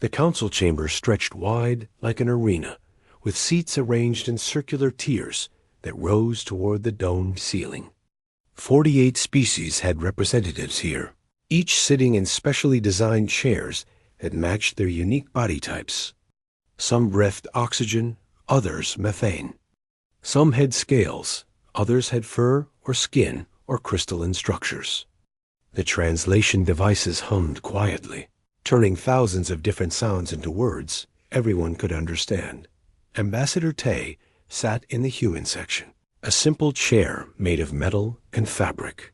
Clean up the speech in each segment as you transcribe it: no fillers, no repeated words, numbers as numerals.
The council chamber stretched wide like an arena, with seats arranged in circular tiers that rose toward the domed ceiling. 48 species had representatives here, each sitting in specially designed chairs that matched their unique body types. Some breathed oxygen, others methane. Some had scales, others had fur or skin or crystalline structures. The translation devices hummed quietly, turning thousands of different sounds into words everyone could understand. Ambassador Tay sat in the human section, a simple chair made of metal and fabric.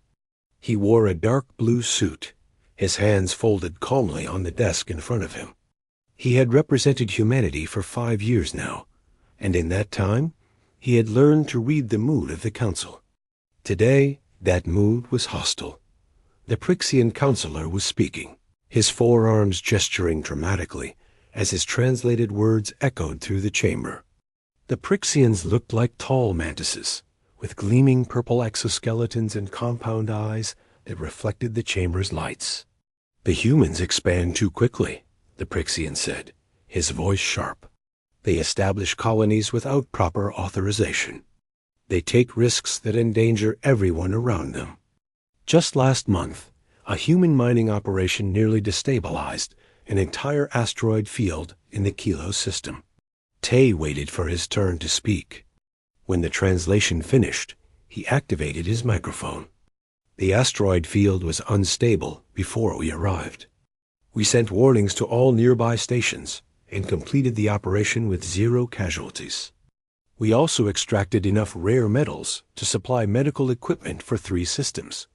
He wore a dark blue suit, his hands folded calmly on the desk in front of him. He had represented humanity for 5 years now, and in that time, he had learned to read the mood of the council. Today, that mood was hostile. The Prixian counselor was speaking, his forearms gesturing dramatically as his translated words echoed through the chamber. The Prixians looked like tall mantises, with gleaming purple exoskeletons and compound eyes that reflected the chamber's lights. The humans expand too quickly, the Prixian said, his voice sharp. They establish colonies without proper authorization. They take risks that endanger everyone around them. Just last month, a human mining operation nearly destabilized an entire asteroid field in the Kilo system. Tay waited for his turn to speak. When the translation finished, he activated his microphone. The asteroid field was unstable before we arrived. We sent warnings to all nearby stations and completed the operation with 0 casualties. We also extracted enough rare metals to supply medical equipment for 3 systems,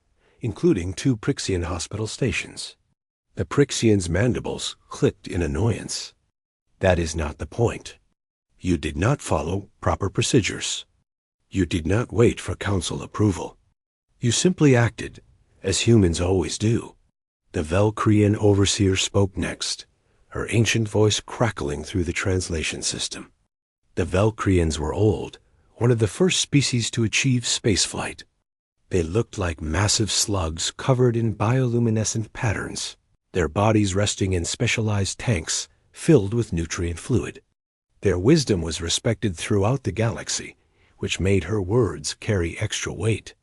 including 2 Prixian hospital stations. The Prixian's mandibles clicked in annoyance. That is not the point. You did not follow proper procedures. You did not wait for council approval. You simply acted, as humans always do. The Valkyrian overseer spoke next, her ancient voice crackling through the translation system. The Valkyrians were old, one of the first species to achieve spaceflight. They looked like massive slugs covered in bioluminescent patterns, their bodies resting in specialized tanks filled with nutrient fluid. Their wisdom was respected throughout the galaxy, which made her words carry extra weight.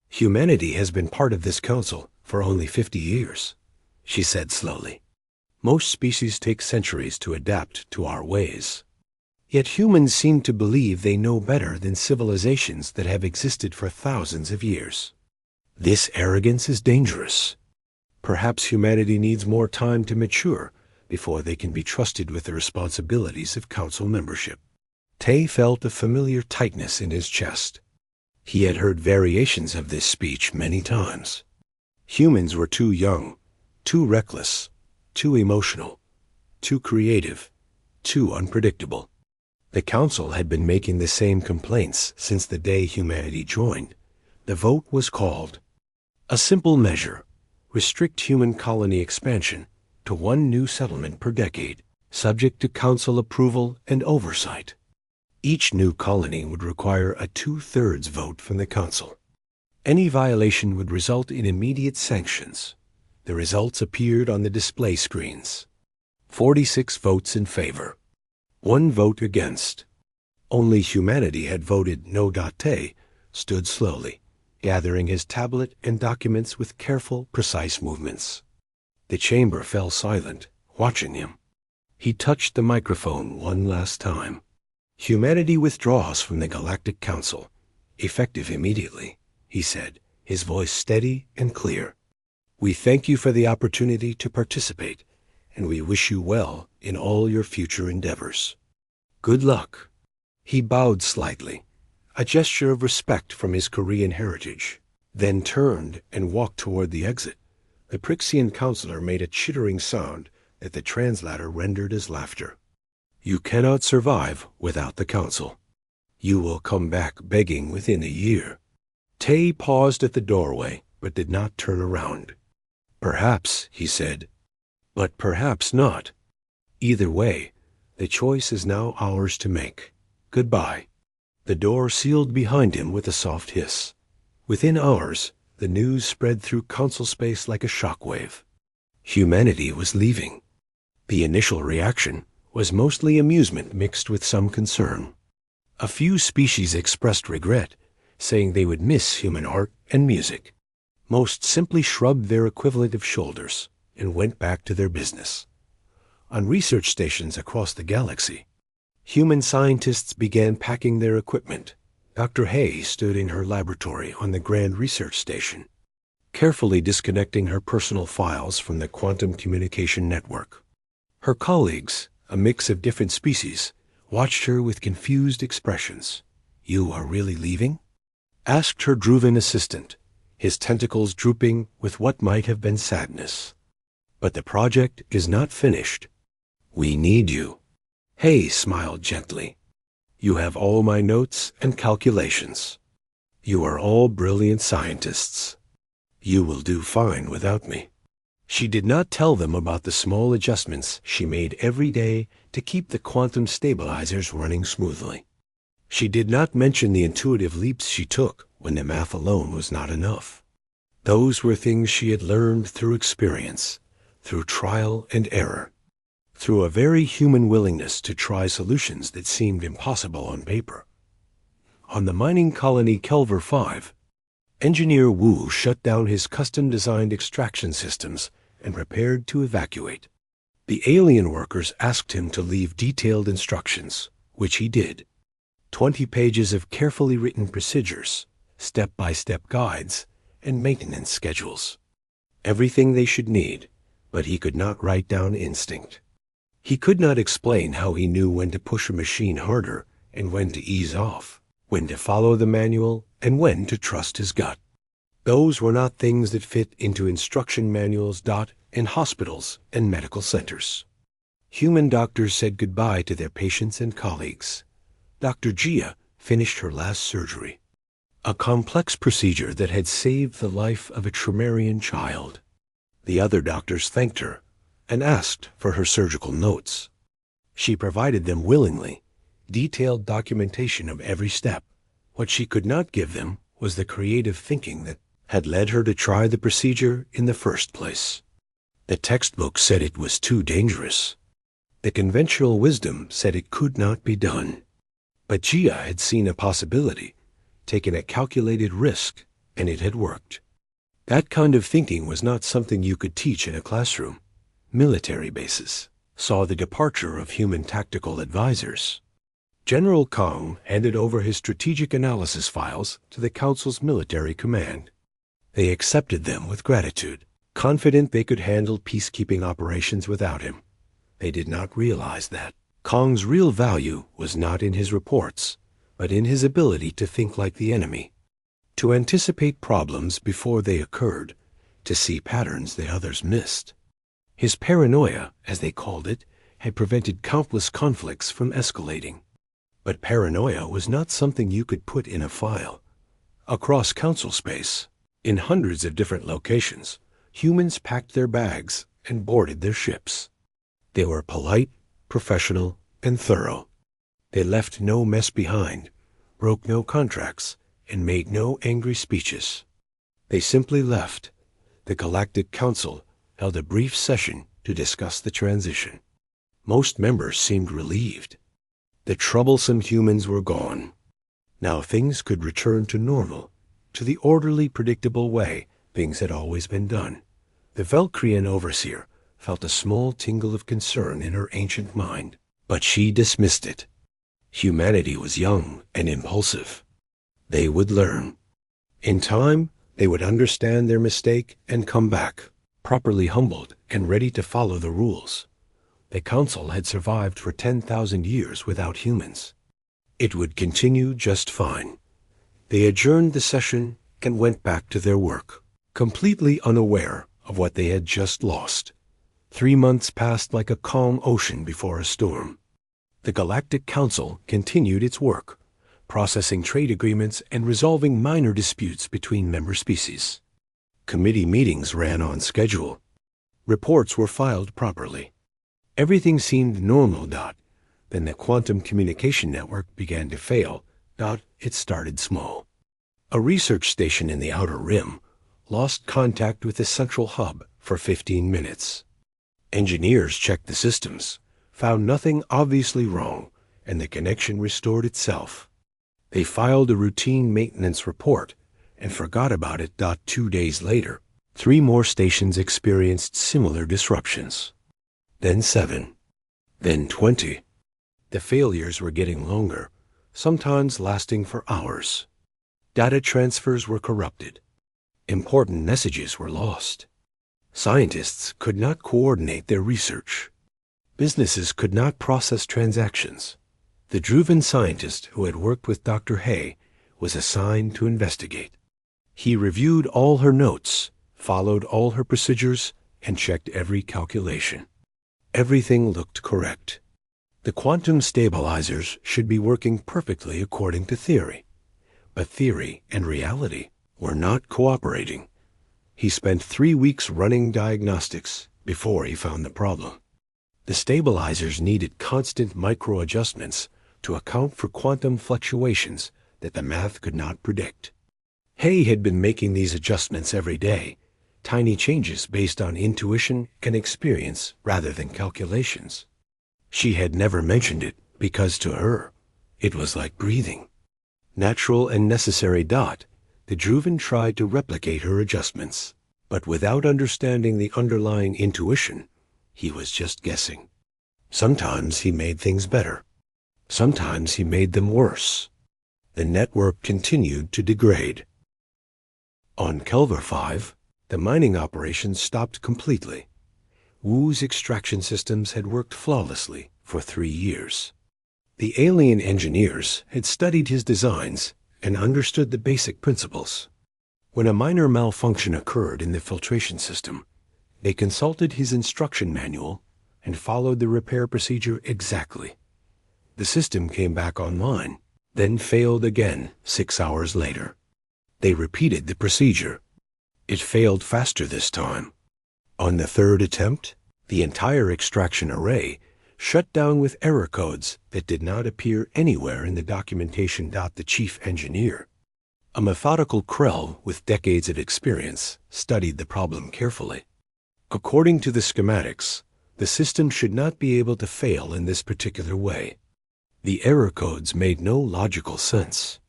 Humanity has been part of this council for only 50 years, she said slowly. Most species take centuries to adapt to our ways. Yet humans seem to believe they know better than civilizations that have existed for thousands of years. This arrogance is dangerous. Perhaps humanity needs more time to mature before they can be trusted with the responsibilities of council membership. Tay felt a familiar tightness in his chest. He had heard variations of this speech many times. Humans were too young, too reckless, too emotional, too creative, too unpredictable. The council had been making the same complaints since the day humanity joined. The vote was called. A simple measure: restrict human colony expansion to 1 new settlement per decade, subject to council approval and oversight. Each new colony would require a 2/3 vote from the council. Any violation would result in immediate sanctions. The results appeared on the display screens. 46 votes in favor, 1 vote against. Only humanity had voted no. Tay stood slowly, gathering his tablet and documents with careful, precise movements. The chamber fell silent, watching him. He touched the microphone one last time. Humanity withdraws from the Galactic Council, effective immediately, he said, his voice steady and clear. We thank you for the opportunity to participate, and we wish you well in all your future endeavors. Good luck. He bowed slightly, a gesture of respect from his Korean heritage, then turned and walked toward the exit. The Prixian counselor made a chittering sound that the translator rendered as laughter. You cannot survive without the council. You will come back begging within a year. Tay paused at the doorway, but did not turn around. Perhaps, he said, but perhaps not. Either way, the choice is now ours to make. Goodbye. The door sealed behind him with a soft hiss. Within hours, the news spread through council space like a shockwave. Humanity was leaving. The initial reaction was mostly amusement mixed with some concern. A few species expressed regret, saying they would miss human art and music. Most simply shrugged their equivalent of shoulders and went back to their business. On research stations across the galaxy, human scientists began packing their equipment. Dr. Hay stood in her laboratory on the Grand Research Station, carefully disconnecting her personal files from the quantum communication network. Her colleagues, a mix of different species, watched her with confused expressions. "You are really leaving?" asked her Druvan assistant, his tentacles drooping with what might have been sadness. "But the project is not finished. We need you." Hay smiled gently. "You have all my notes and calculations. You are all brilliant scientists. You will do fine without me." She did not tell them about the small adjustments she made every day to keep the quantum stabilizers running smoothly. She did not mention the intuitive leaps she took when the math alone was not enough. Those were things she had learned through experience, through trial and error, through a very human willingness to try solutions that seemed impossible on paper. On the mining colony Kelver 5, Engineer Wu shut down his custom-designed extraction systems and prepared to evacuate. The alien workers asked him to leave detailed instructions, which he did. 20 pages of carefully written procedures, step-by-step guides, and maintenance schedules. Everything they should need, but he could not write down instinct. He could not explain how he knew when to push a machine harder and when to ease off, when to follow the manual and when to trust his gut. Those were not things that fit into instruction manuals in hospitals and medical centers. Human doctors said goodbye to their patients and colleagues. Dr. Gia finished her last surgery, a complex procedure that had saved the life of a Tremerian child. The other doctors thanked her and asked for her surgical notes. She provided them willingly, detailed documentation of every step. What she could not give them was the creative thinking that had led her to try the procedure in the first place. The textbook said it was too dangerous. The conventional wisdom said it could not be done. But Gia had seen a possibility, taken a calculated risk, and it had worked. That kind of thinking was not something you could teach in a classroom. Military bases saw the departure of human tactical advisors. General Kong handed over his strategic analysis files to the Council's military command. They accepted them with gratitude, confident they could handle peacekeeping operations without him. They did not realize that Kong's real value was not in his reports, but in his ability to think like the enemy, to anticipate problems before they occurred, to see patterns that others missed. His paranoia, as they called it, had prevented countless conflicts from escalating. But paranoia was not something you could put in a file. Across council space, in hundreds of different locations, humans packed their bags and boarded their ships. They were polite, professional, and thorough. They left no mess behind, broke no contracts, and made no angry speeches. They simply left. The Galactic Council held a brief session to discuss the transition. Most members seemed relieved. The troublesome humans were gone. Now things could return to normal, to the orderly, predictable way things had always been done. The Velcrian overseer felt a small tingle of concern in her ancient mind, but she dismissed it. Humanity was young and impulsive. They would learn. In time, they would understand their mistake and come back, properly humbled and ready to follow the rules. The Council had survived for 10,000 years without humans. It would continue just fine. They adjourned the session and went back to their work, completely unaware of what they had just lost. 3 months passed like a calm ocean before a storm. The Galactic Council continued its work, processing trade agreements and resolving minor disputes between member species. Committee meetings ran on schedule. Reports were filed properly. Everything seemed normal. Then the quantum communication network began to fail. It started small. A research station in the outer rim lost contact with the central hub for 15 minutes. Engineers checked the systems, found nothing obviously wrong, and the connection restored itself. They filed a routine maintenance report and forgot about it. 2 days later, 3 more stations experienced similar disruptions. Then 7. Then 20. The failures were getting longer, sometimes lasting for hours. Data transfers were corrupted. Important messages were lost. Scientists could not coordinate their research. Businesses could not process transactions. The driven scientist who had worked with Dr. Hay was assigned to investigate. He reviewed all her notes, followed all her procedures, and checked every calculation. Everything looked correct. The quantum stabilizers should be working perfectly according to theory. But theory and reality were not cooperating. He spent 3 weeks running diagnostics before he found the problem. The stabilizers needed constant micro-adjustments to account for quantum fluctuations that the math could not predict. Hay had been making these adjustments every day, tiny changes based on intuition and experience rather than calculations. She had never mentioned it because to her, it was like breathing. Natural and necessary. The Druvan tried to replicate her adjustments, but without understanding the underlying intuition, he was just guessing. Sometimes he made things better. Sometimes he made them worse. The network continued to degrade. On Kelver 5, the mining operations stopped completely. Wu's extraction systems had worked flawlessly for 3 years. The alien engineers had studied his designs and understood the basic principles. When a minor malfunction occurred in the filtration system, they consulted his instruction manual and followed the repair procedure exactly. The system came back online, then failed again 6 hours later. They repeated the procedure. It failed faster this time. On the 3rd attempt, the entire extraction array shut down with error codes that did not appear anywhere in the documentation. The chief engineer, a methodical Krell with decades of experience, studied the problem carefully. According to the schematics, the system should not be able to fail in this particular way. The error codes made no logical sense.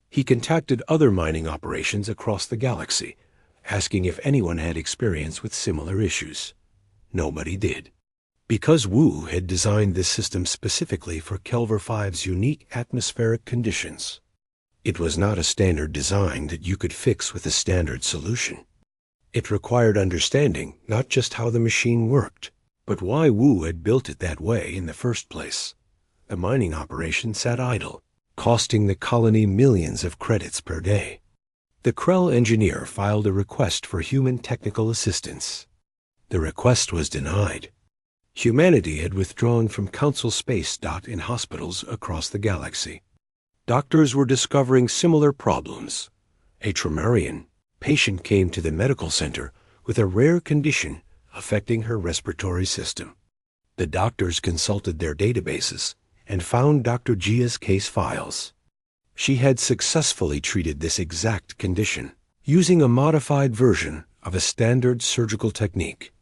He contacted other mining operations across the galaxy, asking if anyone had experience with similar issues. Nobody did. Because Wu had designed this system specifically for Kelver 5's unique atmospheric conditions, it was not a standard design that you could fix with a standard solution. It required understanding not just how the machine worked, but why Wu had built it that way in the first place. The mining operation sat idle, costing the colony millions of credits per day. The Krell engineer filed a request for human technical assistance. The request was denied. Humanity had withdrawn from Council space. In hospitals across the galaxy, doctors were discovering similar problems. A Tremarian patient came to the medical center with a rare condition affecting her respiratory system. The doctors consulted their databases and found Dr. Gia's case files. She had successfully treated this exact condition using a modified version of a standard surgical technique.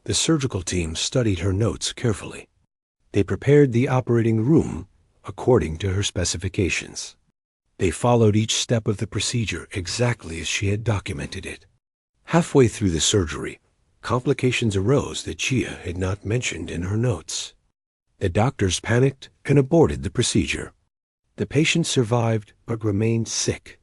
The surgical team studied her notes carefully. They prepared the operating room according to her specifications. They followed each step of the procedure exactly as she had documented it. Halfway through the surgery, complications arose that Gia had not mentioned in her notes. The doctors panicked and aborted the procedure. The patient survived but remained sick.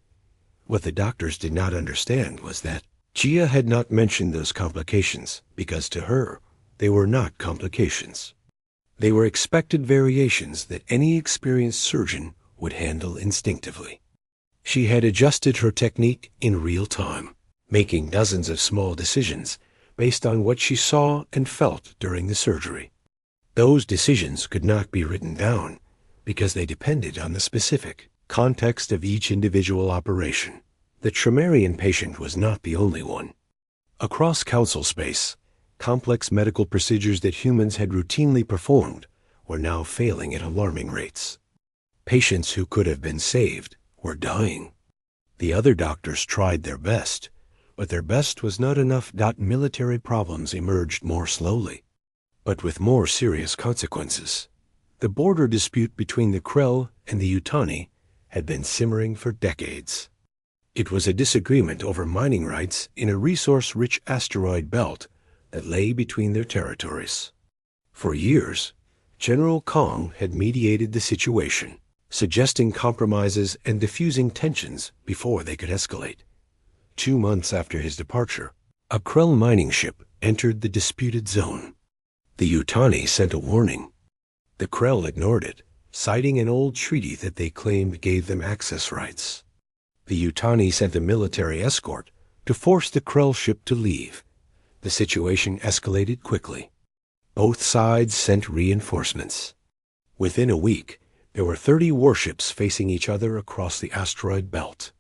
What the doctors did not understand was that Gia had not mentioned those complications because to her, they were not complications. They were expected variations that any experienced surgeon would handle instinctively. She had adjusted her technique in real time, making dozens of small decisions based on what she saw and felt during the surgery. Those decisions could not be written down because they depended on the specific context of each individual operation. The Tremarian patient was not the only one. Across council space, complex medical procedures that humans had routinely performed were now failing at alarming rates. Patients who could have been saved were dying. The other doctors tried their best, but their best was not enough. Military problems emerged more slowly. but with more serious consequences. The border dispute between the Krell and the Yutani had been simmering for decades. It was a disagreement over mining rights in a resource-rich asteroid belt that lay between their territories. For years, General Kong had mediated the situation, suggesting compromises and diffusing tensions before they could escalate. 2 months after his departure, a Krell mining ship entered the disputed zone. The Yutani sent a warning. The Krell ignored it, citing an old treaty that they claimed gave them access rights. The Yutani sent a military escort to force the Krell ship to leave. The situation escalated quickly. Both sides sent reinforcements. Within a week, there were 30 warships facing each other across the asteroid belt.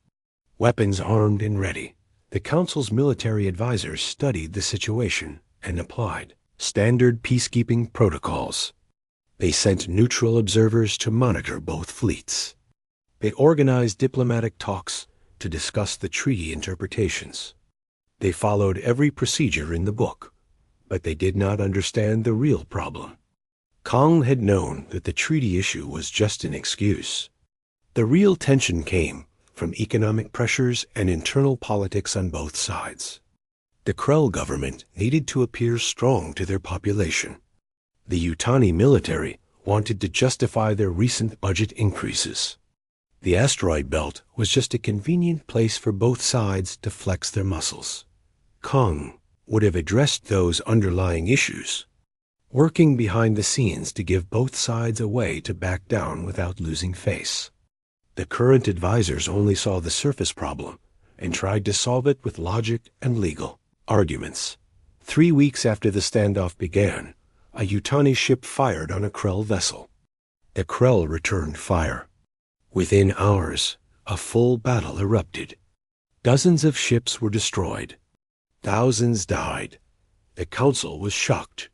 Weapons armed and ready, the Council's military advisors studied the situation and applied standard peacekeeping protocols. They sent neutral observers to monitor both fleets. They organized diplomatic talks to discuss the treaty interpretations. They followed every procedure in the book, but they did not understand the real problem. Kong had known that the treaty issue was just an excuse. The real tension came from economic pressures and internal politics on both sides. The Krell government needed to appear strong to their population. The Yutani military wanted to justify their recent budget increases. The asteroid belt was just a convenient place for both sides to flex their muscles. Kong would have addressed those underlying issues, working behind the scenes to give both sides a way to back down without losing face. The current advisors only saw the surface problem and tried to solve it with logic and legal arguments. 3 weeks after the standoff began, a Yutani ship fired on a Krell vessel. The Krell returned fire. Within hours, a full battle erupted. Dozens of ships were destroyed. Thousands died. The Council was shocked.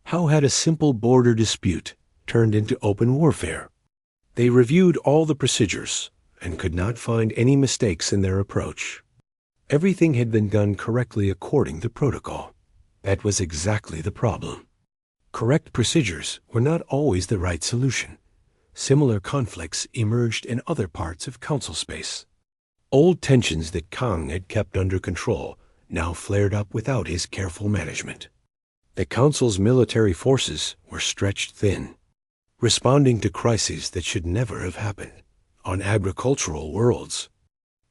How had a simple border dispute turned into open warfare? They reviewed all the procedures and could not find any mistakes in their approach. Everything had been done correctly according to protocol. That was exactly the problem. Correct procedures were not always the right solution. Similar conflicts emerged in other parts of Council space. Old tensions that Kong had kept under control now flared up without his careful management. The Council's military forces were stretched thin, responding to crises that should never have happened on agricultural worlds.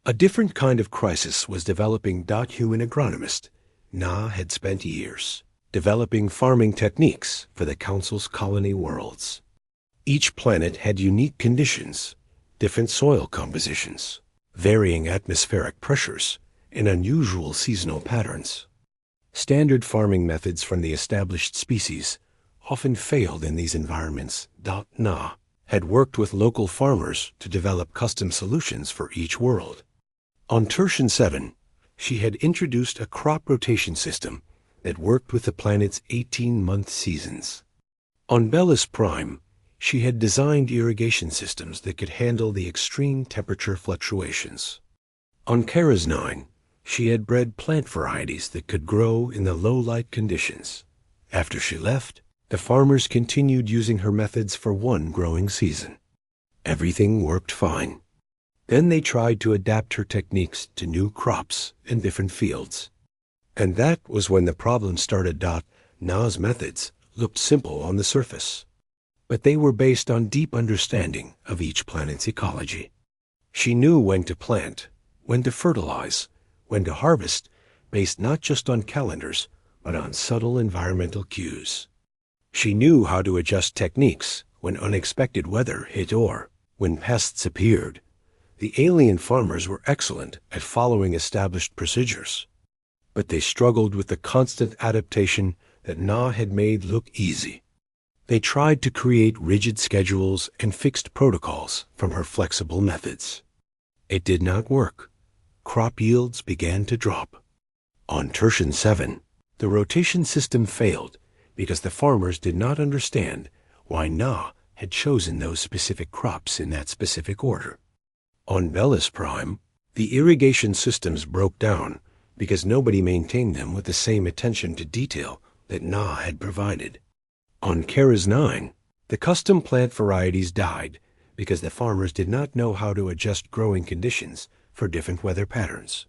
A different kind of crisis was developing. Human agronomist Na had spent years developing farming techniques for the Council's colony worlds. Each planet had unique conditions, different soil compositions, varying atmospheric pressures, and unusual seasonal patterns. Standard farming methods from the established species often failed in these environments. Na had worked with local farmers to develop custom solutions for each world. On Tertian 7, she had introduced a crop rotation system that worked with the planet's 18-month seasons. On Bellis Prime, she had designed irrigation systems that could handle the extreme temperature fluctuations. On Kara's 9, she had bred plant varieties that could grow in the low-light conditions. After she left, the farmers continued using her methods for one growing season. Everything worked fine. Then they tried to adapt her techniques to new crops in different fields. And that was when the problem started. Na's methods looked simple on the surface, but they were based on deep understanding of each planet's ecology. She knew when to plant, when to fertilize, when to harvest, based not just on calendars, but on subtle environmental cues. She knew how to adjust techniques when unexpected weather hit or when pests appeared. The alien farmers were excellent at following established procedures, but they struggled with the constant adaptation that Na had made look easy. They tried to create rigid schedules and fixed protocols from her flexible methods. It did not work. Crop yields began to drop. On Tertian 7, the rotation system failed because the farmers did not understand why Na had chosen those specific crops in that specific order. On Bellis Prime, the irrigation systems broke down because nobody maintained them with the same attention to detail that Na had provided. On Keras 9, the custom plant varieties died because the farmers did not know how to adjust growing conditions for different weather patterns.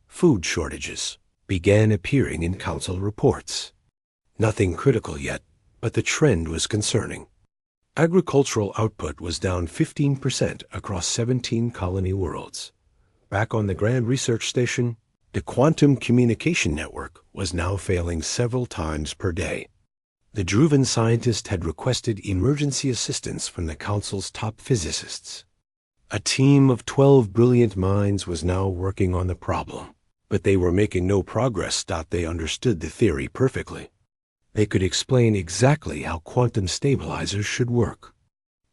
Food shortages began appearing in council reports. Nothing critical yet, but the trend was concerning. Agricultural output was down 15% across 17 colony worlds. Back on the Grand Research Station, the quantum communication network was now failing several times per day. The driven scientist had requested emergency assistance from the Council's top physicists. A team of 12 brilliant minds was now working on the problem, but they were making no progress. They understood the theory perfectly. They could explain exactly how quantum stabilizers should work,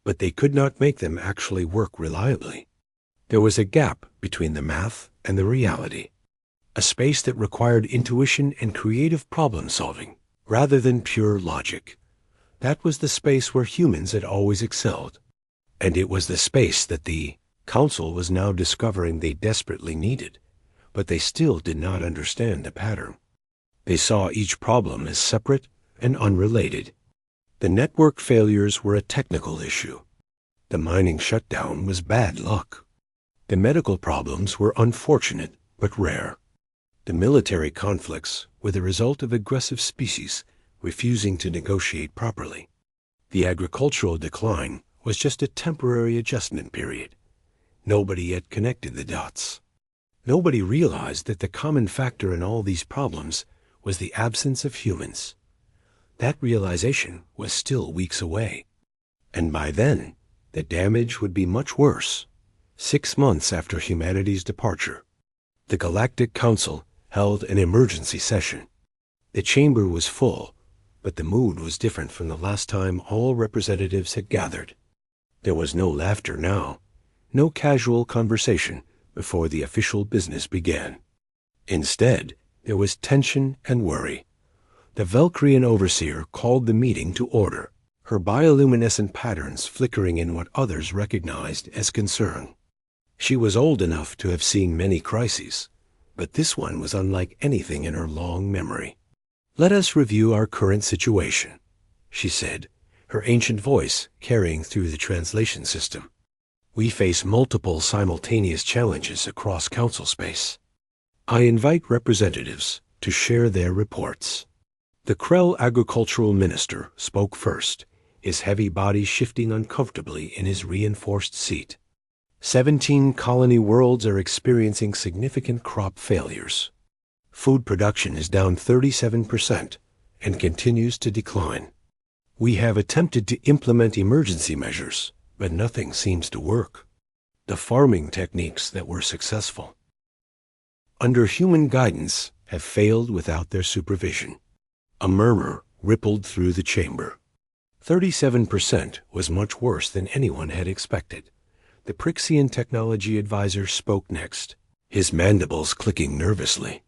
but they could not make them actually work reliably. There was a gap between the math and the reality, a space that required intuition and creative problem-solving rather than pure logic. That was the space where humans had always excelled, and it was the space that the Council was now discovering they desperately needed, but they still did not understand the pattern. They saw each problem as separate and unrelated. The network failures were a technical issue. The mining shutdown was bad luck. The medical problems were unfortunate but rare. The military conflicts were the result of aggressive species refusing to negotiate properly. The agricultural decline was just a temporary adjustment period. Nobody yet connected the dots. Nobody realized that the common factor in all these problems was the absence of humans. That realization was still weeks away. And by then, the damage would be much worse. 6 months after humanity's departure, the Galactic Council held an emergency session. The chamber was full, but the mood was different from the last time all representatives had gathered. There was no laughter now, no casual conversation before the official business began. Instead, there was tension and worry. The Valkyrian overseer called the meeting to order, her bioluminescent patterns flickering in what others recognized as concern. She was old enough to have seen many crises, but this one was unlike anything in her long memory. "Let us review our current situation," she said, her ancient voice carrying through the translation system. "We face multiple simultaneous challenges across council space. I invite representatives to share their reports." The Krell agricultural minister spoke first, his heavy body shifting uncomfortably in his reinforced seat. 17 colony worlds are experiencing significant crop failures. Food production is down 37% and continues to decline. We have attempted to implement emergency measures, but nothing seems to work. The farming techniques that were successful under human guidance have failed without their supervision. A murmur rippled through the chamber. 37% was much worse than anyone had expected. The Prixian technology advisor spoke next, his mandibles clicking nervously.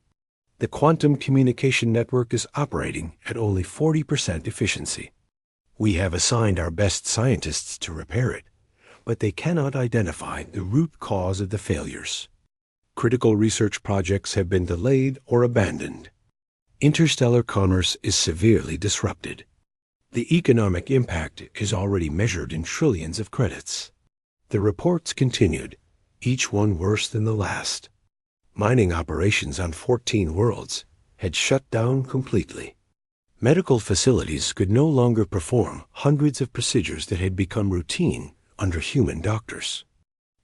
The quantum communication network is operating at only 40% efficiency. We have assigned our best scientists to repair it, but they cannot identify the root cause of the failures. Critical research projects have been delayed or abandoned. Interstellar commerce is severely disrupted. The economic impact is already measured in trillions of credits. The reports continued, each one worse than the last. Mining operations on 14 worlds had shut down completely. Medical facilities could no longer perform hundreds of procedures that had become routine under human doctors.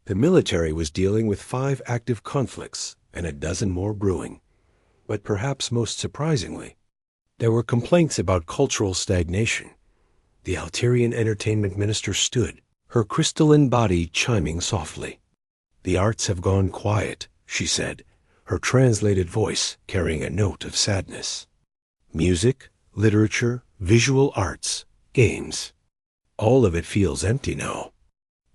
The military was dealing with 5 active conflicts and a dozen more brewing. But perhaps most surprisingly, there were complaints about cultural stagnation. The Alterian entertainment minister stood, her crystalline body chiming softly. "The arts have gone quiet," she said, her translated voice carrying a note of sadness. "Music, literature, visual arts, games. All of it feels empty now.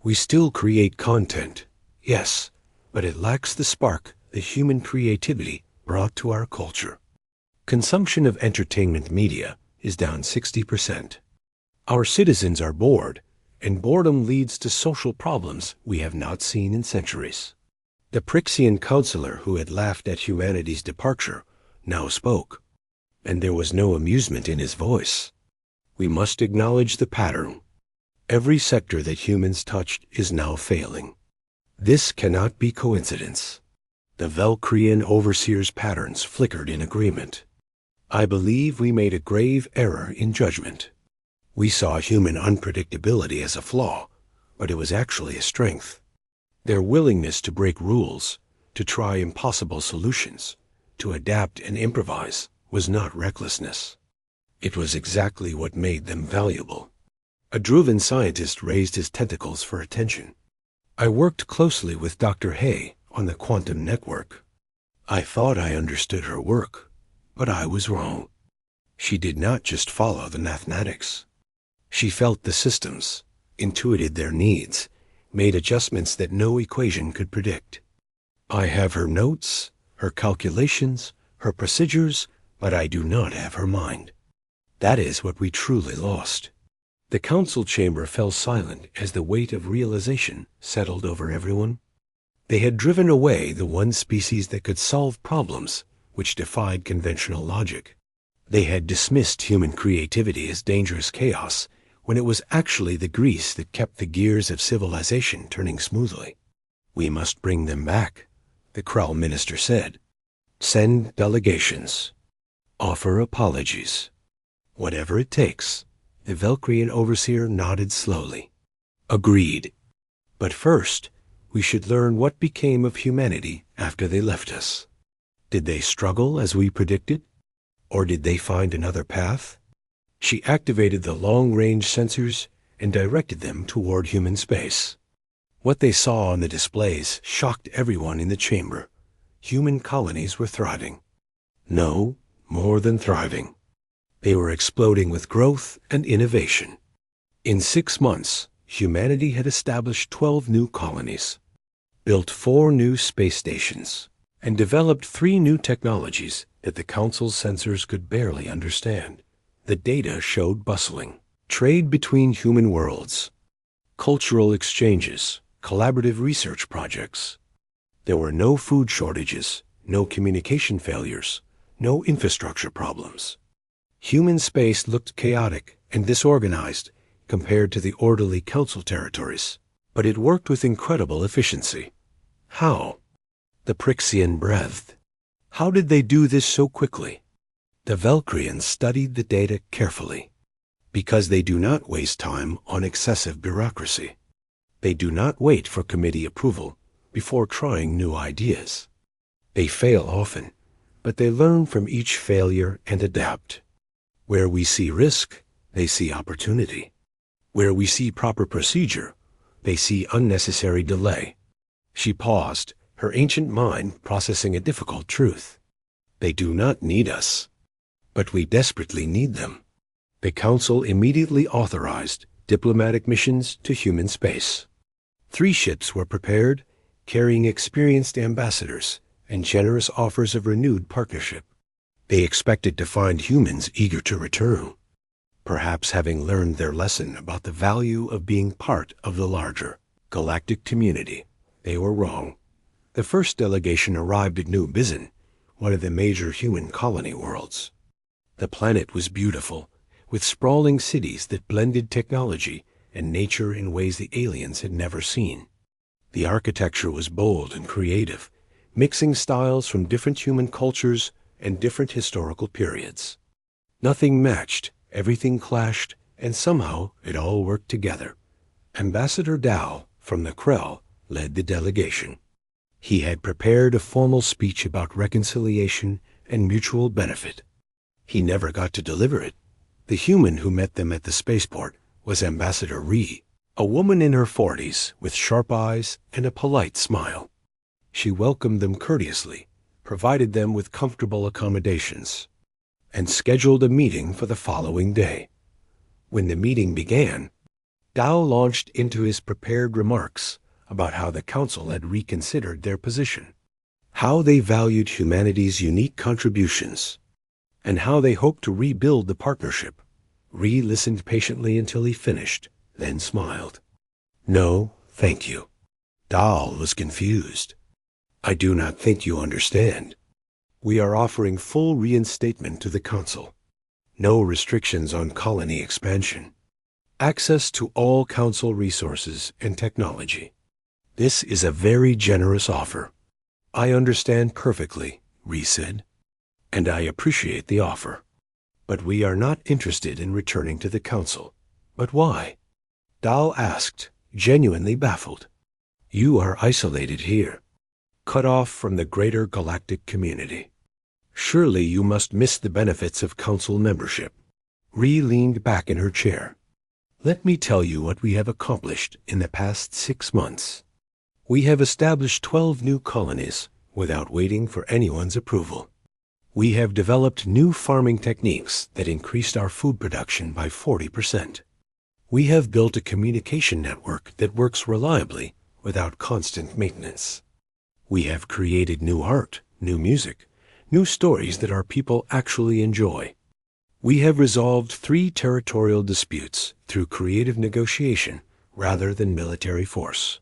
We still create content, yes, but it lacks the spark, the human creativity brought to our culture. Consumption of entertainment media is down 60%. Our citizens are bored, and boredom leads to social problems we have not seen in centuries." The Prixian counselor who had laughed at humanity's departure now spoke, and there was no amusement in his voice. We must acknowledge the pattern. Every sector that humans touched is now failing. This cannot be coincidence. The Valkyrian overseer's patterns flickered in agreement. I believe we made a grave error in judgment. We saw human unpredictability as a flaw, but it was actually a strength. Their willingness to break rules, to try impossible solutions, to adapt and improvise, was not recklessness. It was exactly what made them valuable. A driven scientist raised his tentacles for attention. I worked closely with Dr. Hay on the quantum network. I thought I understood her work, but I was wrong. She did not just follow the mathematics. She felt the systems, intuited their needs, made adjustments that no equation could predict. I have her notes, her calculations, her procedures, but I do not have her mind. That is what we truly lost. The council chamber fell silent as the weight of realization settled over everyone. They had driven away the one species that could solve problems which defied conventional logic. They had dismissed human creativity as dangerous chaos when it was actually the grease that kept the gears of civilization turning smoothly. We must bring them back, the Krell minister said. Send delegations. Offer apologies. Whatever it takes. The Valkyrian overseer nodded slowly. Agreed. But first, we should learn what became of humanity after they left us. Did they struggle as we predicted? Or did they find another path? She activated the long-range sensors and directed them toward human space. What they saw on the displays shocked everyone in the chamber. Human colonies were thriving. No, more than thriving. They were exploding with growth and innovation. In 6 months, humanity had established 12 new colonies, built 4 new space stations, and developed 3 new technologies that the Council's sensors could barely understand. The data showed bustling. Trade between human worlds, cultural exchanges, collaborative research projects. There were no food shortages, no communication failures, no infrastructure problems. Human space looked chaotic and disorganized compared to the orderly council territories, but it worked with incredible efficiency. How? The Prixian breathed. How did they do this so quickly? The Valkyrians studied the data carefully, because they do not waste time on excessive bureaucracy. They do not wait for committee approval before trying new ideas. They fail often, but they learn from each failure and adapt. Where we see risk, they see opportunity. Where we see proper procedure, they see unnecessary delay. She paused, her ancient mind processing a difficult truth. They do not need us, but we desperately need them. The Council immediately authorized diplomatic missions to human space. 3 ships were prepared, carrying experienced ambassadors and generous offers of renewed partnership. They expected to find humans eager to return, perhaps having learned their lesson about the value of being part of the larger galactic community. They were wrong. The first delegation arrived at New Bizin, one of the major human colony worlds. The planet was beautiful, with sprawling cities that blended technology and nature in ways the aliens had never seen. The architecture was bold and creative, mixing styles from different human cultures and different historical periods. Nothing matched, everything clashed, and somehow it all worked together. Ambassador Dao from the Krell led the delegation. He had prepared a formal speech about reconciliation and mutual benefit. He never got to deliver it. The human who met them at the spaceport was Ambassador Ree, a woman in her 40s with sharp eyes and a polite smile. She welcomed them courteously, provided them with comfortable accommodations, and scheduled a meeting for the following day. When the meeting began, Dao launched into his prepared remarks about how the Council had reconsidered their position, how they valued humanity's unique contributions, and how they hoped to rebuild the partnership. Ree listened patiently until he finished, then smiled. No, thank you. Dao was confused. I do not think you understand. We are offering full reinstatement to the Council. no restrictions on colony expansion, access to all Council resources and technology. This is a very generous offer. I understand perfectly, Ree said, and I appreciate the offer. But we are not interested in returning to the Council. But why? Dal asked, genuinely baffled. You are isolated here, cut off from the greater galactic community. Surely you must miss the benefits of Council membership. Ree leaned back in her chair. Let me tell you what we have accomplished in the past 6 months. We have established 12 new colonies without waiting for anyone's approval. We have developed new farming techniques that increased our food production by 40%. We have built a communication network that works reliably without constant maintenance. We have created new art, new music, new stories that our people actually enjoy. We have resolved 3 territorial disputes through creative negotiation rather than military force.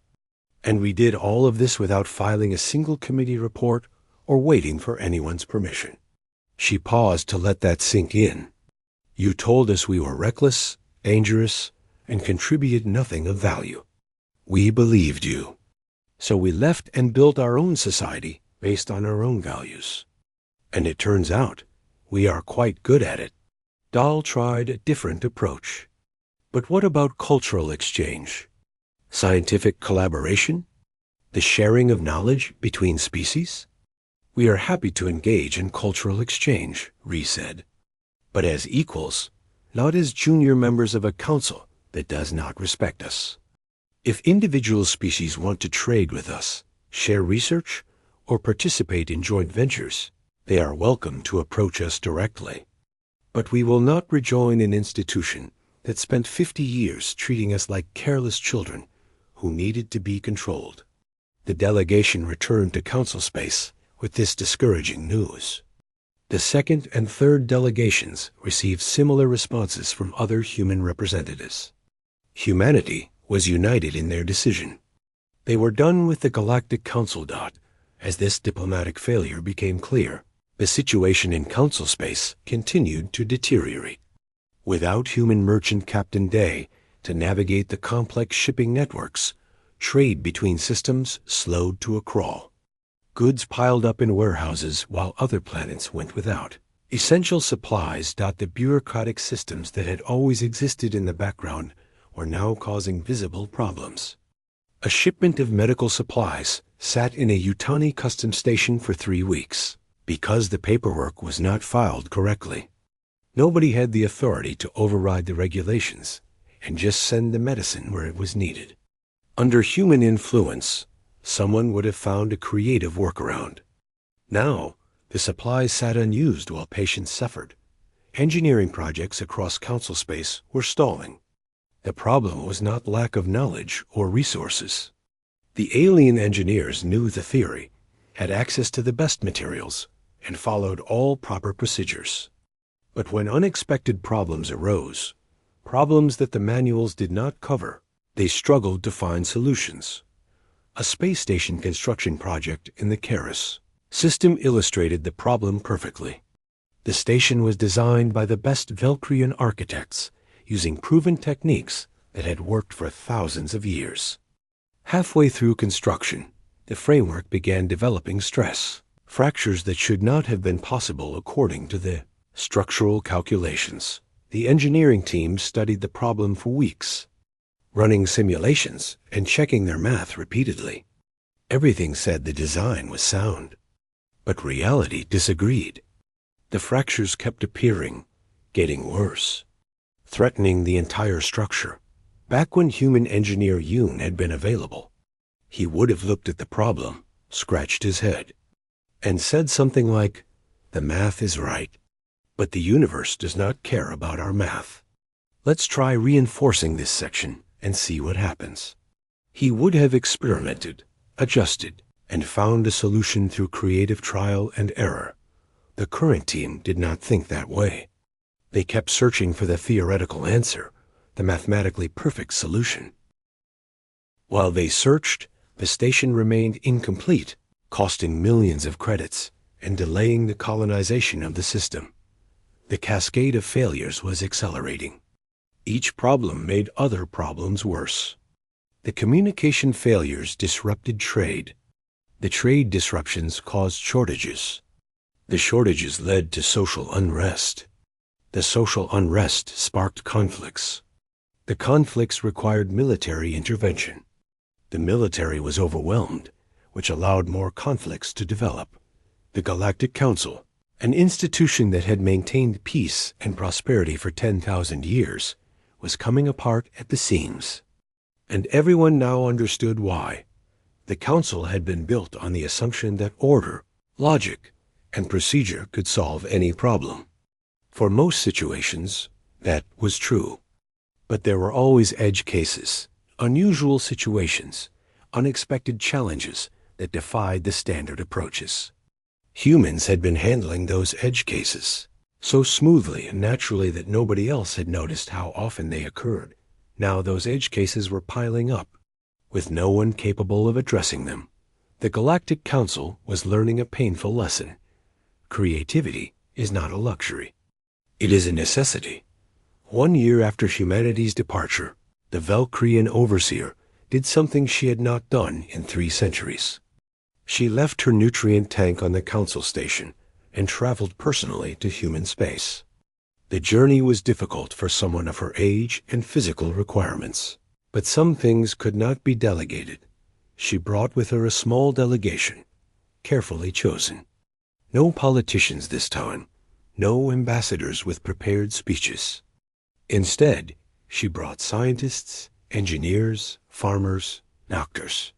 And we did all of this without filing a single committee report or waiting for anyone's permission. She paused to let that sink in. You told us we were reckless, dangerous, and contributed nothing of value. We believed you. So we left and built our own society based on our own values. And it turns out we are quite good at it. Dal tried a different approach. But what about cultural exchange? Scientific collaboration? The sharing of knowledge between species? We are happy to engage in cultural exchange, Ree said. But as equals, not as junior members of a council that does not respect us. If individual species want to trade with us, share research, or participate in joint ventures, they are welcome to approach us directly. But we will not rejoin an institution that spent 50 years treating us like careless children who needed to be controlled. The delegation returned to council space with this discouraging news. The second and third delegations received similar responses from other human representatives. Humanity was united in their decision. They were done with the Galactic Council. As this diplomatic failure became clear, the situation in council space continued to deteriorate. Without human merchant Captain Day to navigate the complex shipping networks, trade between systems slowed to a crawl. Goods piled up in warehouses while other planets went without. Essential supplies. The bureaucratic systems that had always existed in the background were now causing visible problems. A shipment of medical supplies sat in a Yutani custom station for 3 weeks because the paperwork was not filed correctly. Nobody had the authority to override the regulations and just send the medicine where it was needed. Under human influence, someone would have found a creative workaround. Now, the supplies sat unused while patients suffered. Engineering projects across council space were stalling. The problem was not lack of knowledge or resources. The alien engineers knew the theory, had access to the best materials, and followed all proper procedures. But when unexpected problems arose, problems that the manuals did not cover, they struggled to find solutions. A space station construction project in the Keras system illustrated the problem perfectly. The station was designed by the best Velcrian architects using proven techniques that had worked for thousands of years. Halfway through construction, the framework began developing stress, fractures that should not have been possible according to the structural calculations. The engineering team studied the problem for weeks, running simulations and checking their math repeatedly. Everything said the design was sound, but reality disagreed. The fractures kept appearing, getting worse, threatening the entire structure. Back when human engineer Yoon had been available, he would have looked at the problem, scratched his head, and said something like, "The math is right, but the universe does not care about our math. Let's try reinforcing this section and see what happens." He would have experimented, adjusted, and found a solution through creative trial and error. The current team did not think that way. They kept searching for the theoretical answer, the mathematically perfect solution. While they searched, the station remained incomplete, costing millions of credits and delaying the colonization of the system. The cascade of failures was accelerating. Each problem made other problems worse. The communication failures disrupted trade. The trade disruptions caused shortages. The shortages led to social unrest. The social unrest sparked conflicts. The conflicts required military intervention. The military was overwhelmed, which allowed more conflicts to develop. The Galactic Council, an institution that had maintained peace and prosperity for 10,000 years, was coming apart at the seams. And everyone now understood why. The council had been built on the assumption that order, logic, and procedure could solve any problem. For most situations, that was true. But there were always edge cases, unusual situations, unexpected challenges that defied the standard approaches. Humans had been handling those edge cases so smoothly and naturally that nobody else had noticed how often they occurred. Now those edge cases were piling up, with no one capable of addressing them. The Galactic Council was learning a painful lesson. Creativity is not a luxury. It is a necessity. 1 year after humanity's departure, the Valkyrian overseer did something she had not done in 3 centuries. She left her nutrient tank on the council station and traveled personally to human space. The journey was difficult for someone of her age and physical requirements, but some things could not be delegated. She brought with her a small delegation, carefully chosen. No politicians this time, no ambassadors with prepared speeches. Instead, she brought scientists, engineers, farmers, doctors.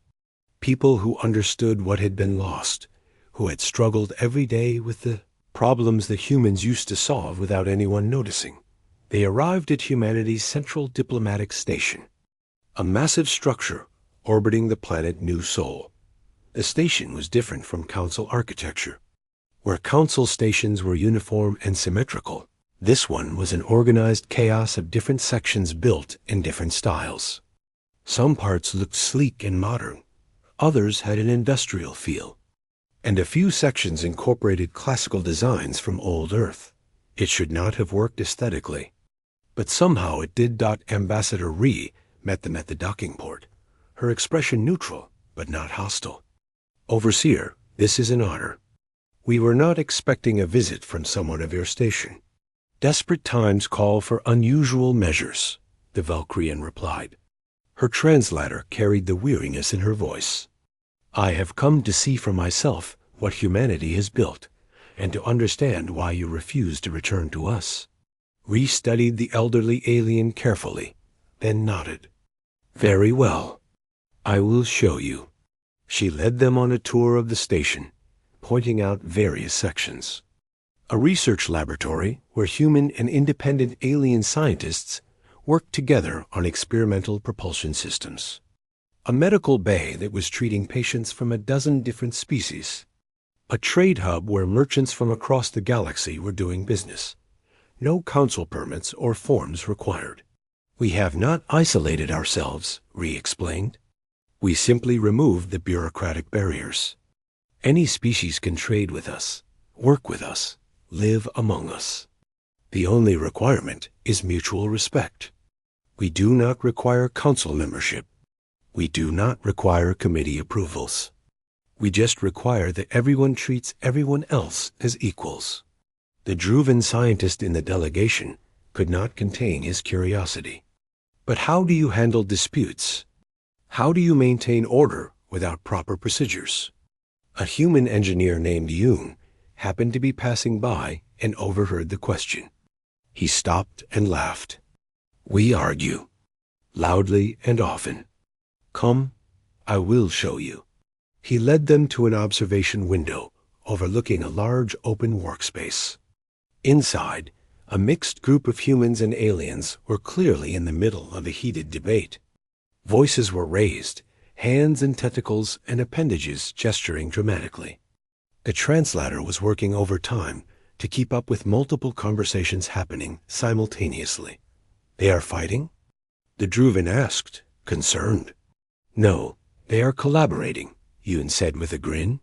People who understood what had been lost, who had struggled every day with the problems that humans used to solve without anyone noticing. They arrived at humanity's central diplomatic station, a massive structure orbiting the planet New Sol. The station was different from council architecture. Where council stations were uniform and symmetrical, this one was an organized chaos of different sections built in different styles. Some parts looked sleek and modern. Others had an industrial feel, and a few sections incorporated classical designs from old Earth. It should not have worked aesthetically, but somehow it did. Ambassador Ree met them at the docking port, her expression neutral but not hostile. Overseer, this is an honor. We were not expecting a visit from someone of your station. Desperate times call for unusual measures, the Valkyrian replied. Her translator carried the weariness in her voice. I have come to see for myself what humanity has built, and to understand why you refuse to return to us. Ree studied the elderly alien carefully, then nodded. Very well. I will show you. She led them on a tour of the station, pointing out various sections. A research laboratory where human and independent alien scientists worked together on experimental propulsion systems. A medical bay that was treating patients from a dozen different species. A trade hub where merchants from across the galaxy were doing business. No council permits or forms required. We have not isolated ourselves, Ree explained. We simply removed the bureaucratic barriers. Any species can trade with us, work with us, live among us. The only requirement is mutual respect. We do not require council membership. We do not require committee approvals. We just require that everyone treats everyone else as equals. The Druvan scientist in the delegation could not contain his curiosity. But how do you handle disputes? How do you maintain order without proper procedures? A human engineer named Yoon happened to be passing by and overheard the question. He stopped and laughed. We argue, loudly and often. Come, I will show you. He led them to an observation window overlooking a large open workspace. Inside, a mixed group of humans and aliens were clearly in the middle of a heated debate. Voices were raised, hands and tentacles and appendages gesturing dramatically. The translator was working overtime to keep up with multiple conversations happening simultaneously. They are fighting? The Druvan asked, concerned. No, they are collaborating, Yoon said with a grin.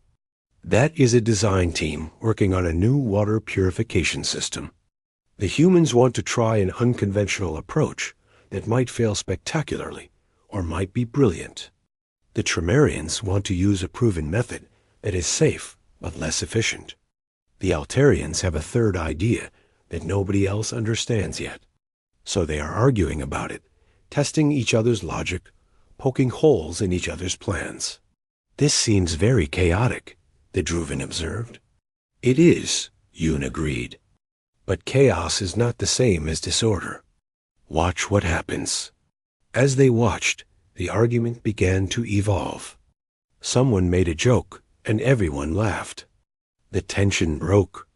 That is a design team working on a new water purification system. The humans want to try an unconventional approach that might fail spectacularly or might be brilliant. The Tremarians want to use a proven method that is safe but less efficient. The Altarians have a third idea that nobody else understands yet. So they are arguing about it, testing each other's logic, poking holes in each other's plans. This seems very chaotic, the Druvan observed. It is, Yoon agreed. But chaos is not the same as disorder. Watch what happens. As they watched, the argument began to evolve. Someone made a joke, and everyone laughed. The tension broke.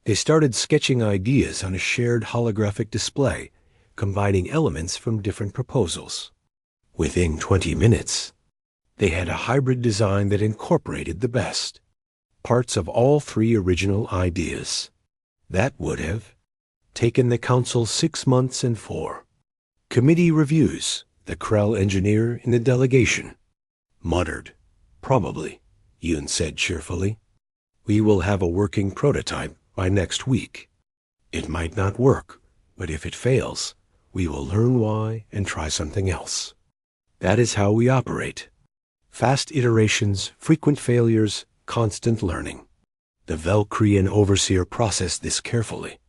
They started sketching ideas on a shared holographic display, combining elements from different proposals. Within 20 minutes, they had a hybrid design that incorporated the best parts of all three original ideas. That would have taken the council 6 months and 4. Committee reviews, the Krell engineer in the delegation muttered. Probably, Yoon said cheerfully. We will have a working prototype by next week. It might not work, but if it fails, we will learn why and try something else. That is how we operate. Fast iterations, frequent failures, constant learning. The Valkyrian overseer processed this carefully.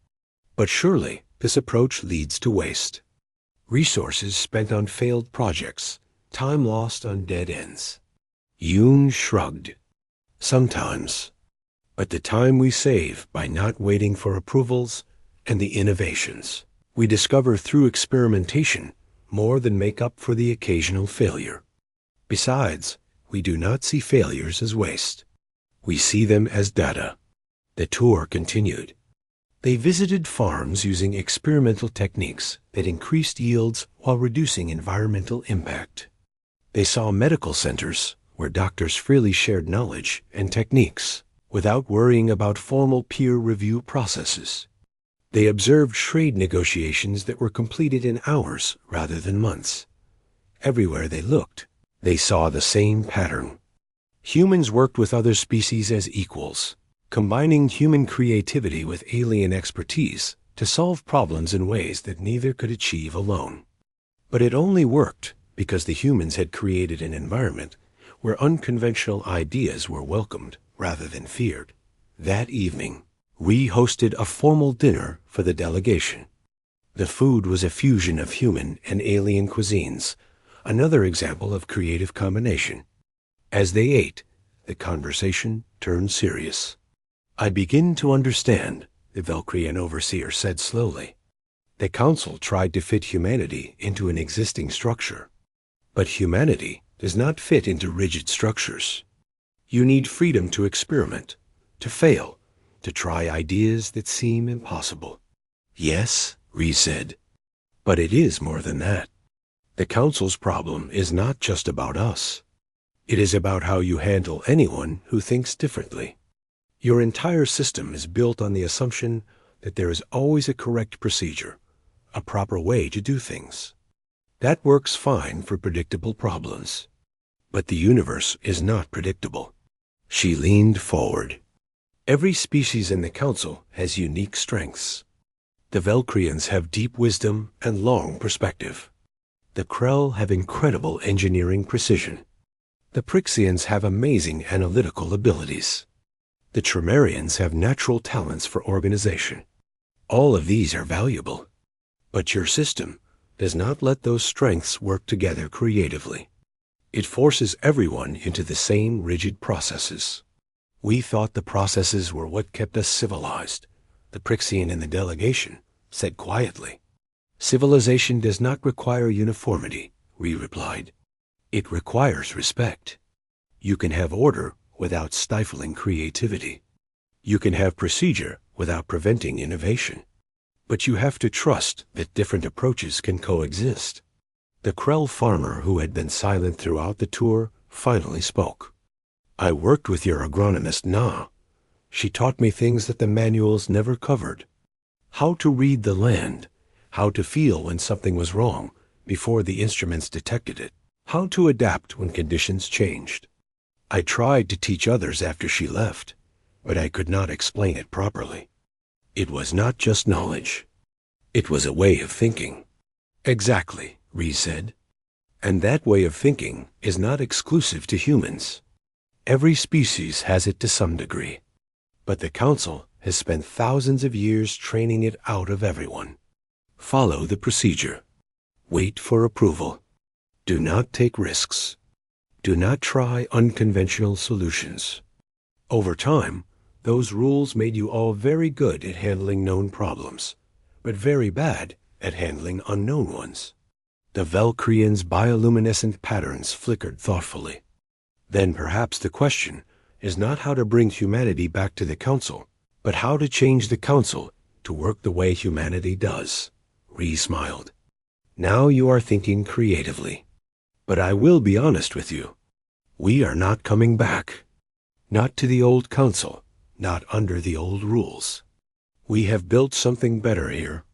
But surely this approach leads to waste. Resources spent on failed projects, time lost on dead ends. Yoon shrugged. Sometimes. But the time we save by not waiting for approvals and the innovations we discover through experimentation more than make up for the occasional failure. Besides, we do not see failures as waste. We see them as data. The tour continued. They visited farms using experimental techniques that increased yields while reducing environmental impact. They saw medical centers where doctors freely shared knowledge and techniques without worrying about formal peer review processes. They observed trade negotiations that were completed in hours rather than months. Everywhere they looked, they saw the same pattern. Humans worked with other species as equals, combining human creativity with alien expertise to solve problems in ways that neither could achieve alone. But it only worked because the humans had created an environment where unconventional ideas were welcomed rather than feared. That evening, we hosted a formal dinner for the delegation. The food was a fusion of human and alien cuisines, another example of creative combination. As they ate, the conversation turned serious. I begin to understand, the Valkyrian overseer said slowly. The council tried to fit humanity into an existing structure. But humanity does not fit into rigid structures. You need freedom to experiment, to fail, to try ideas that seem impossible. Yes, Rhys said, but it is more than that. The council's problem is not just about us. It is about how you handle anyone who thinks differently. Your entire system is built on the assumption that there is always a correct procedure, a proper way to do things. That works fine for predictable problems. But the universe is not predictable. She leaned forward. Every species in the council has unique strengths. The Valkyrians have deep wisdom and long perspective. The Krell have incredible engineering precision. The Prixians have amazing analytical abilities. The Tremarians have natural talents for organization. All of these are valuable. But your system does not let those strengths work together creatively. It forces everyone into the same rigid processes. We thought the processes were what kept us civilized, the Prixian in the delegation said quietly. Civilization does not require uniformity, we replied. It requires respect. You can have order without stifling creativity. You can have procedure without preventing innovation. But you have to trust that different approaches can coexist. The Krell farmer who had been silent throughout the tour finally spoke. I worked with your agronomist Na. She taught me things that the manuals never covered. How to read the land, how to feel when something was wrong before the instruments detected it, how to adapt when conditions changed. I tried to teach others after she left, but I could not explain it properly. It was not just knowledge. It was a way of thinking. Exactly, Rees said. And that way of thinking is not exclusive to humans. Every species has it to some degree. But the Council has spent thousands of years training it out of everyone. Follow the procedure. Wait for approval. Do not take risks. Do not try unconventional solutions. Over time, those rules made you all very good at handling known problems, but very bad at handling unknown ones. The Valkyrians' bioluminescent patterns flickered thoughtfully. Then perhaps the question is not how to bring humanity back to the Council, but how to change the Council to work the way humanity does. Rees smiled. Now you are thinking creatively. But I will be honest with you. We are not coming back. Not to the old Council, not under the old rules. We have built something better here,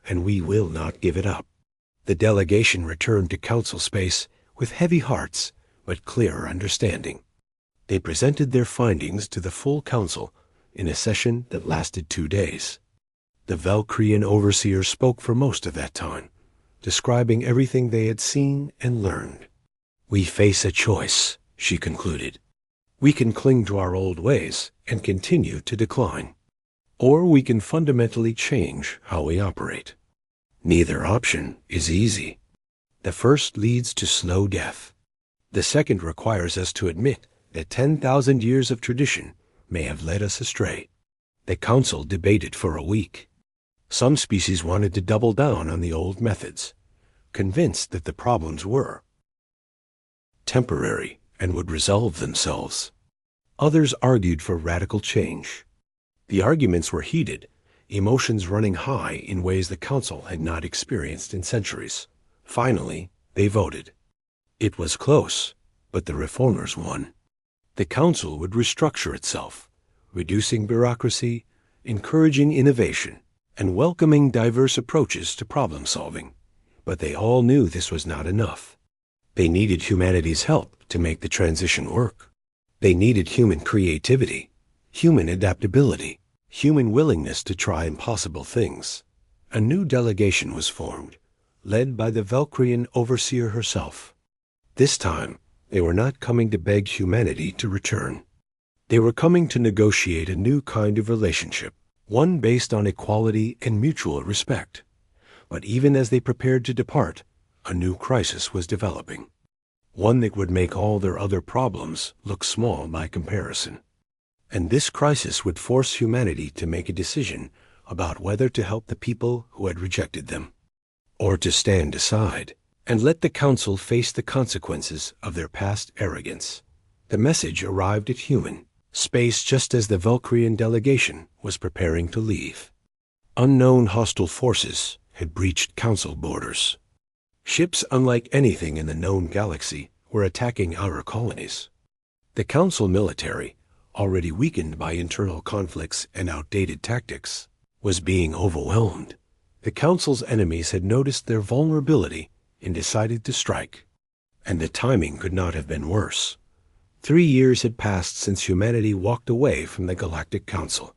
and we will not give it up. The delegation returned to Council space with heavy hearts but clearer understanding. They presented their findings to the full Council in a session that lasted 2 days. The Valkyrian overseer spoke for most of that time, describing everything they had seen and learned. We face a choice, she concluded. We can cling to our old ways and continue to decline, or we can fundamentally change how we operate. Neither option is easy. The first leads to slow death. The second requires us to admit that 10,000 years of tradition may have led us astray. The Council debated for a week. Some species wanted to double down on the old methods, convinced that the problems were temporary and would resolve themselves. Others argued for radical change. The arguments were heated, emotions running high in ways the Council had not experienced in centuries. Finally, they voted. It was close, but the reformers won. The Council would restructure itself, reducing bureaucracy, encouraging innovation, and welcoming diverse approaches to problem solving. But they all knew this was not enough. They needed humanity's help to make the transition work. They needed human creativity, human adaptability, human willingness to try impossible things. A new delegation was formed, led by the Valkyrian overseer herself. This time, they were not coming to beg humanity to return. They were coming to negotiate a new kind of relationship, one based on equality and mutual respect. But even as they prepared to depart, a new crisis was developing, one that would make all their other problems look small by comparison. And this crisis would force humanity to make a decision about whether to help the people who had rejected them, or to stand aside and let the Council face the consequences of their past arrogance. The message arrived at human space just as the Valkyrian delegation was preparing to leave. Unknown hostile forces had breached Council borders. Ships unlike anything in the known galaxy were attacking outer colonies. The Council military, already weakened by internal conflicts and outdated tactics, was being overwhelmed. The Council's enemies had noticed their vulnerability and decided to strike. And the timing could not have been worse. 3 years had passed since humanity walked away from the Galactic Council.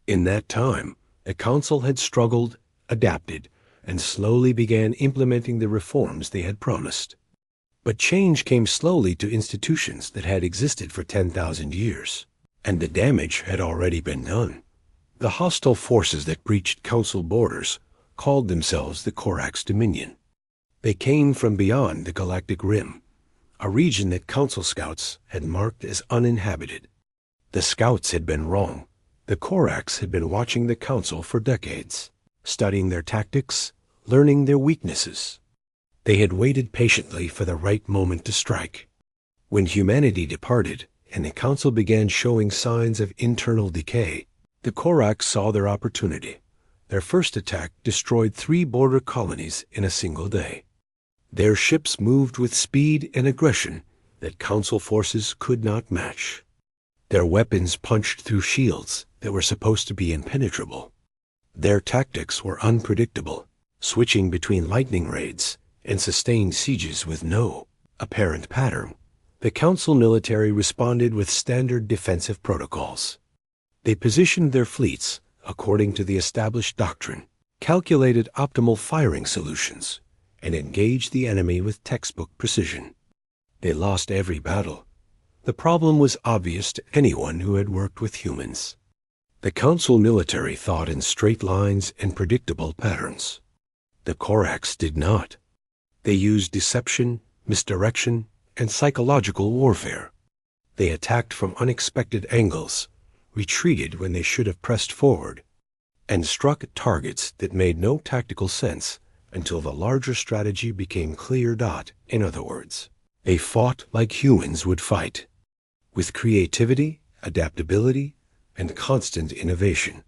In that time, the Council had struggled, adapted, and slowly began implementing the reforms they had promised. But change came slowly to institutions that had existed for 10,000 years, and the damage had already been done. The hostile forces that breached Council borders called themselves the Corax Dominion. They came from beyond the Galactic Rim, a region that Council scouts had marked as uninhabited. The scouts had been wrong. The Corax had been watching the Council for decades, studying their tactics, learning their weaknesses. They had waited patiently for the right moment to strike. When humanity departed and the Council began showing signs of internal decay, the Corax saw their opportunity. Their first attack destroyed 3 border colonies in a single day. Their ships moved with speed and aggression that Council forces could not match. Their weapons punched through shields that were supposed to be impenetrable. Their tactics were unpredictable, switching between lightning raids and sustained sieges with no apparent pattern. The Council military responded with standard defensive protocols. They positioned their fleets according to the established doctrine: calculated optimal firing solutions, and engaged the enemy with textbook precision. They lost every battle. The problem was obvious to anyone who had worked with humans. The Council military thought in straight lines and predictable patterns. The Corax did not. They used deception, misdirection, and psychological warfare. They attacked from unexpected angles, retreated when they should have pressed forward, and struck at targets that made no tactical sense until the larger strategy became clear. In other words, they fought like humans would fight, with creativity, adaptability, and constant innovation.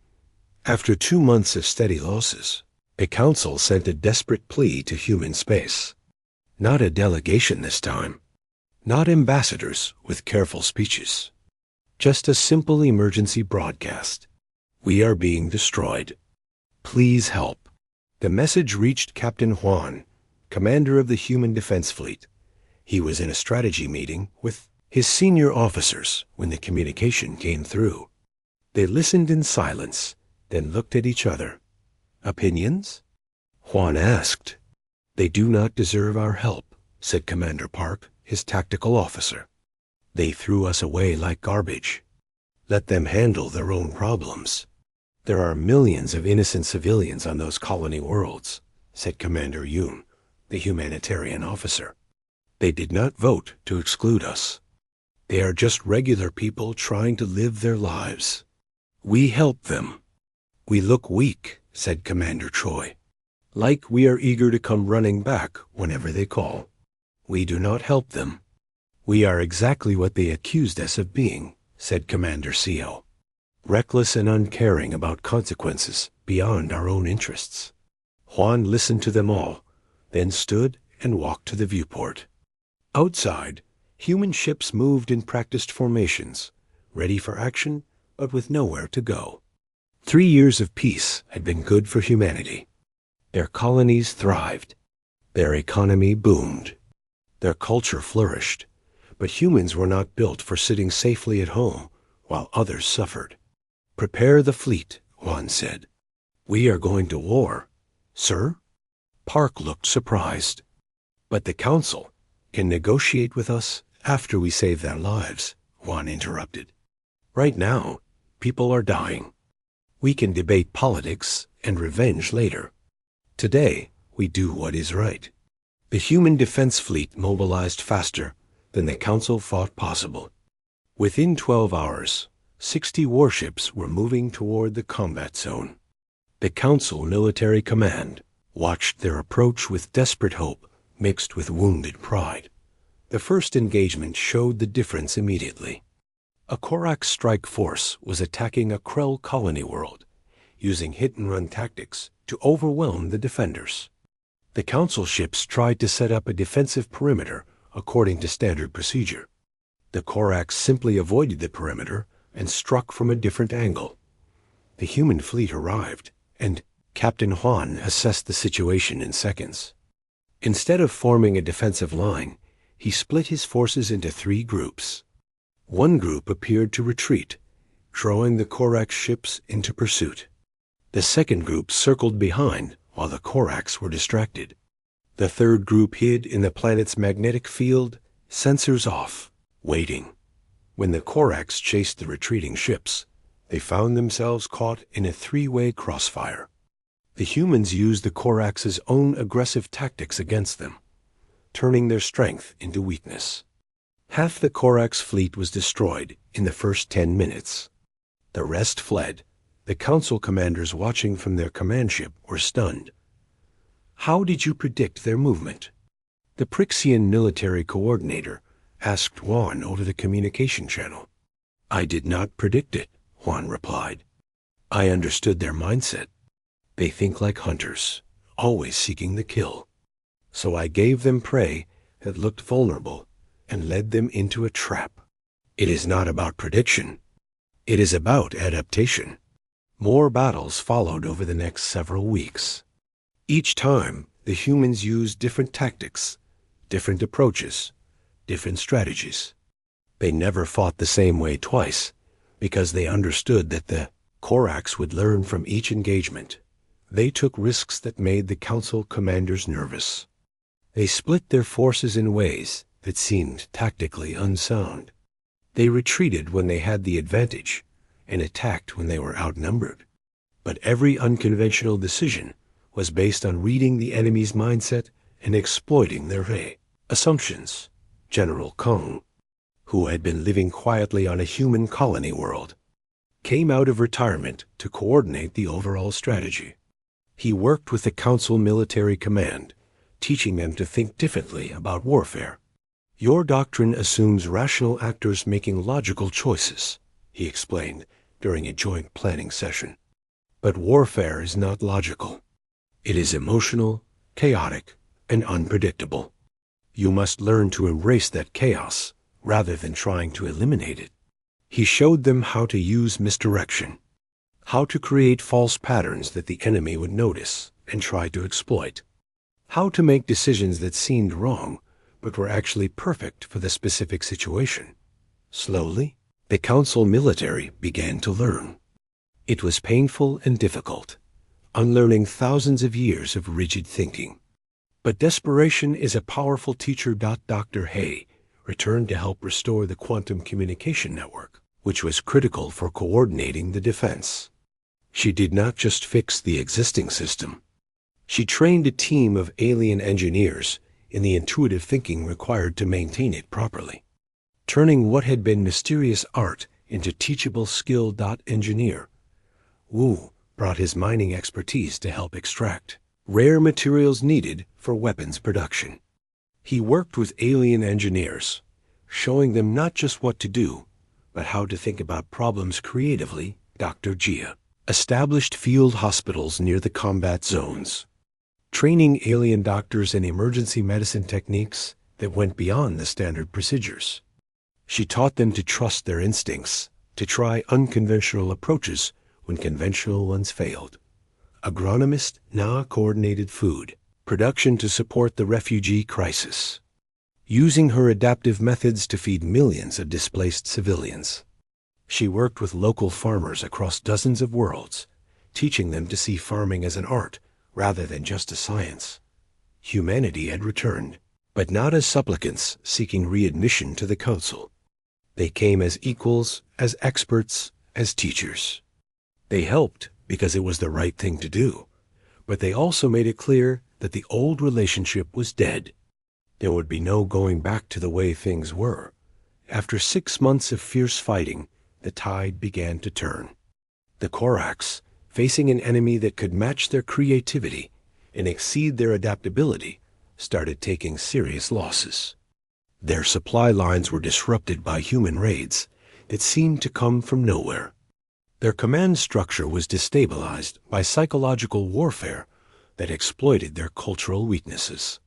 After 2 months of steady losses, a council sent a desperate plea to human space. Not a delegation this time. Not ambassadors with careful speeches. Just a simple emergency broadcast. We are being destroyed. Please help. The message reached Captain Juan, commander of the Human Defense Fleet. He was in a strategy meeting with his senior officers when the communication came through. They listened in silence, then looked at each other. Opinions? Juan asked. They do not deserve our help, said Commander Park, his tactical officer. They threw us away like garbage. Let them handle their own problems. There are millions of innocent civilians on those colony worlds, said Commander Yoon, the humanitarian officer. They did not vote to exclude us. They are just regular people trying to live their lives. We help them. We look weak, said Commander Choi. Like we are eager to come running back whenever they call. We do not help them. We are exactly what they accused us of being, said Commander Seo. Reckless and uncaring about consequences beyond our own interests. Juan listened to them all, then stood and walked to the viewport. Outside, human ships moved in practiced formations, ready for action, but with nowhere to go. 3 years of peace had been good for humanity. Their colonies thrived. Their economy boomed. Their culture flourished. But humans were not built for sitting safely at home while others suffered. Prepare the fleet, Juan said. We are going to war. Sir? Park looked surprised. But the Council can negotiate with us after we save their lives, Juan interrupted. Right now, people are dying. We can debate politics and revenge later. Today, we do what is right. The Human Defense Fleet mobilized faster than the Council thought possible. Within 12 hours, 60 warships were moving toward the combat zone. The Council military command watched their approach with desperate hope mixed with wounded pride. The first engagement showed the difference immediately. A Corax strike force was attacking a Krell colony world, using hit-and-run tactics to overwhelm the defenders. The Council ships tried to set up a defensive perimeter according to standard procedure. The Corax simply avoided the perimeter and struck from a different angle. The human fleet arrived, and Captain Juan assessed the situation in seconds. Instead of forming a defensive line, he split his forces into 3 groups. One group appeared to retreat, drawing the Corax ships into pursuit. The second group circled behind while the Corax were distracted. The third group hid in the planet's magnetic field, sensors off, waiting. When the Corax chased the retreating ships, they found themselves caught in a 3-way crossfire. The humans used the Corax's own aggressive tactics against them, turning their strength into weakness. Half the Corax fleet was destroyed in the first 10 minutes. The rest fled. The Council commanders watching from their command ship were stunned. How did you predict their movement? The Prixian military coordinator asked Juan over the communication channel. I did not predict it, Juan replied. I understood their mindset. They think like hunters, always seeking the kill. So I gave them prey that looked vulnerable and led them into a trap. It is not about prediction. It is about adaptation. More battles followed over the next several weeks. Each time, the humans used different tactics, different approaches, different strategies. They never fought the same way twice, because they understood that the Corax would learn from each engagement. They took risks that made the council commanders nervous. They split their forces in ways that seemed tactically unsound. They retreated when they had the advantage and attacked when they were outnumbered. But every unconventional decision was based on reading the enemy's mindset and exploiting their assumptions. General Kong, who had been living quietly on a human colony world, came out of retirement to coordinate the overall strategy. He worked with the Council Military Command, teaching them to think differently about warfare. Your doctrine assumes rational actors making logical choices, he explained during a joint planning session. But warfare is not logical. It is emotional, chaotic, and unpredictable. You must learn to embrace that chaos rather than trying to eliminate it. He showed them how to use misdirection, how to create false patterns that the enemy would notice and try to exploit, how to make decisions that seemed wrong but were actually perfect for the specific situation. Slowly, the council military began to learn. It was painful and difficult, unlearning thousands of years of rigid thinking. But desperation is a powerful teacher. Dr. Hay returned to help restore the quantum communication network, which was critical for coordinating the defense. She did not just fix the existing system. She trained a team of alien engineers in the intuitive thinking required to maintain it properly, turning what had been mysterious art into teachable skill. Engineer Wu brought his mining expertise to help extract rare materials needed for weapons production. He worked with alien engineers, showing them not just what to do, but how to think about problems creatively. Dr. Jia established field hospitals near the combat zones, training alien doctors in emergency medicine techniques that went beyond the standard procedures. She taught them to trust their instincts, to try unconventional approaches when conventional ones failed. Agronomist now coordinated food production to support the refugee crisis, using her adaptive methods to feed millions of displaced civilians. She worked with local farmers across dozens of worlds, teaching them to see farming as an art rather than just a science. Humanity had returned, but not as supplicants seeking readmission to the council. They came as equals, as experts, as teachers. They helped because it was the right thing to do, but they also made it clear that the old relationship was dead. There would be no going back to the way things were. After 6 months of fierce fighting, the tide began to turn. The Korax, facing an enemy that could match their creativity and exceed their adaptability, started taking serious losses. Their supply lines were disrupted by human raids that seemed to come from nowhere. Their command structure was destabilized by psychological warfare that exploited their cultural weaknesses.